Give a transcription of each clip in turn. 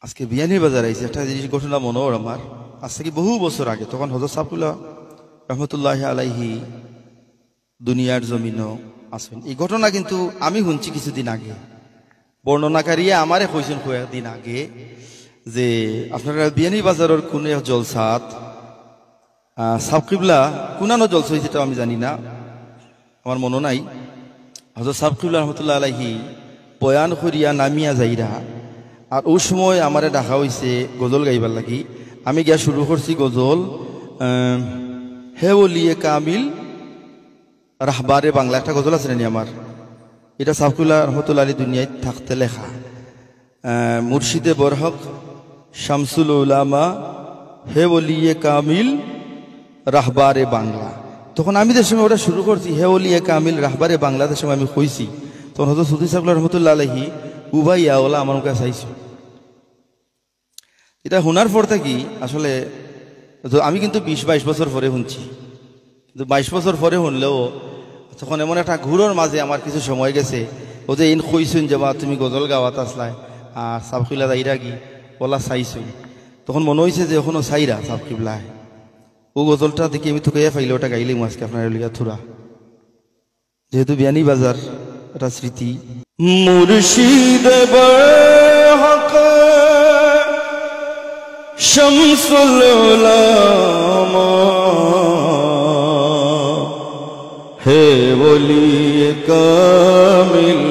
আজকে বিয়ানীর বাজার আইছে একটা জিনিস ঘটনা মনে হল আমার। আজ থেকে বহু বছর আগে, তখন হযরত সাফুল্লাহ রহমতুল্লাহ আলাইহি দুনিয়ার জমিনও আসেন। এই ঘটনা কিন্তু আমি শুনছি কিছুদিন আগে, বর্ণনাকারীয়ে আমারে কইছেন কয়েকদিন আগে যে আপনারা বিয়ানী বাজারের কোন এক জলসাত সাবকিবলা কোনানো জলসা হয়েছে আমি জানি না, আমার মনে নাই। হযরত সাবকিবলা রহমতুল্লাহ আলাইহি বয়ান করিয়া নামিয়া যাইরা, আর ওই সময় আমারে ডাকা হয়েছে গজল গাইবার লাগি। আমি গিয়া শুরু করছি গজল, হে ওলিয়ে কামিল রাহবারে বাংলা, একটা গজল আছে নানি আমার, এটা সাবকিবলা রহমতুল্লাহ আলী দুনিয়ায় থাকতে লেখা। মুর্শিদে বরহক শামসুল উলামা হে ওলিয়ে কামিল রাহবারে বাংলা। তখন আমি যে সময় ওটা শুরু করছি হে ওলিয়ে কামিল রাহবারে বাংলাদেশ সময় আমি কইছি, তখন হয়তো সুদী সাবকিবলা রহমতুল্লাহ আলাইহি উবাই ইয়াওলা আমার কাছে চাইছি। এটা শোনার পর থাকি আসলে আমি কিন্তু 20-22 বছর পরে শুনছি, কিন্তু 22 বছর পরে শুনলেও তখন এমন একটা ঘুরোর মাঝে আমার কিছু সময় গেছে। ও যে ইন কইছুন যে বা তুমি গজল গাওয়াত আসলাই আর সাবকিবলা যাইরা কি বলা চাইছুন, তখন মনে হয়েছে যে এখনো চাইরা সাবকিবলায় ও গজলটা দেখি আমি তোকে ফাইলে ওটা গাইলাম আজকে আপনার লিগা থুরা, যেহেতু বিয়ানী বাজার একটা স্মৃতি। মুর্শিদ বরহক শামসুল উলামা হে ওলিয়ে কামিল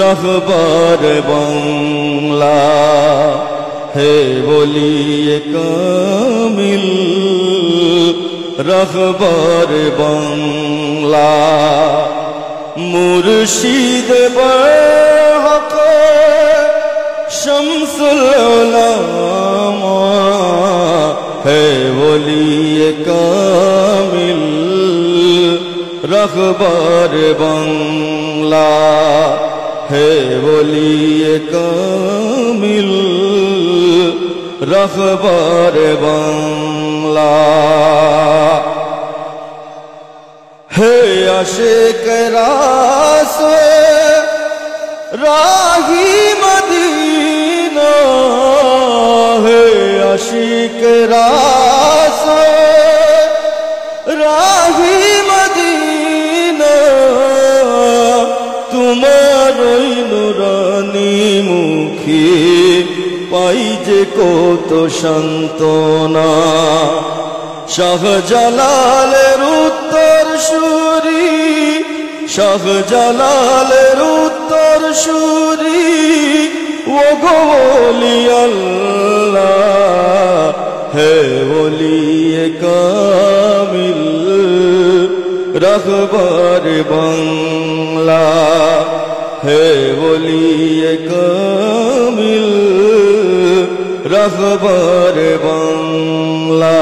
রাহবার বাংলা, হে ওলিয়ে কামিল রাহবার বাংলা। মুর্শিদ বরহক শামসুল উলামা হে ওলিয়ে কামিল রাহবার বাংলা, হে ওলিয়ে কামিল রাহবার বাংলা। হে আশিক রাসূল রাহি মদিনা, হে আশিক রাসূল রাহি মদিনা, তোমার ওই নুরানি মুখে পাই যে কত সান্ত্বনা। শাহজালালের উত্তর সুরি, শাহজালালের উত্তর সুরি ও গো ওলি আল্লাহ, হে ওলিয়ে কামিল রাহবার বাংলা, হে ওলিয়ে কামিল রাহবার বাংলা।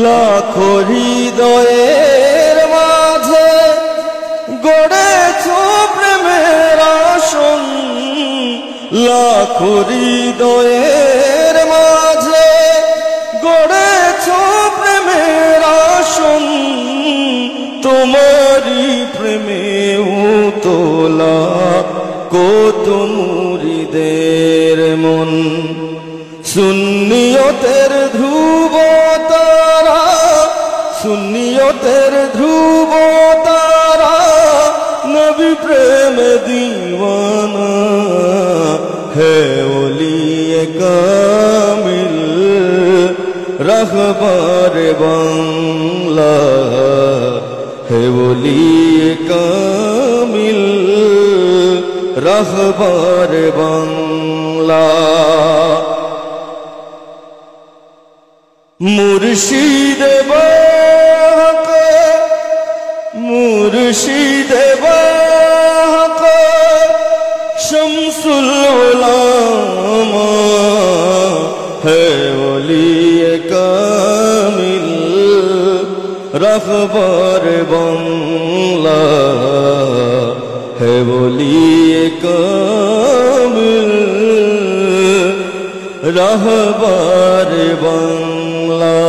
লাখো হৃদয়ের মাঝে গড়েছ প্রেমের আসন, লাখো হৃদয়ের মাঝে গড়েছ প্রেমের আসন, তোমারি প্রেমে তোলা কত মুরিদের মন। সুন্নিয়তের ধ্রুব তারা, সুন্নিয়তের ধ্রুব তারা নবী প্রেম দিওয়ানা, হে ওলিয়ে কামিল রাহবার বাংলা, হে ওলিয়ে কামিল রাহবার বাংলা। মুর্শিদ বরহক, মুর্শিদ বরহক শামসুল উলামা হে ওলিয়ে কামিল রাহবার বাংলা, হে ওলিয়ে কামিল রাহবার বাংলা।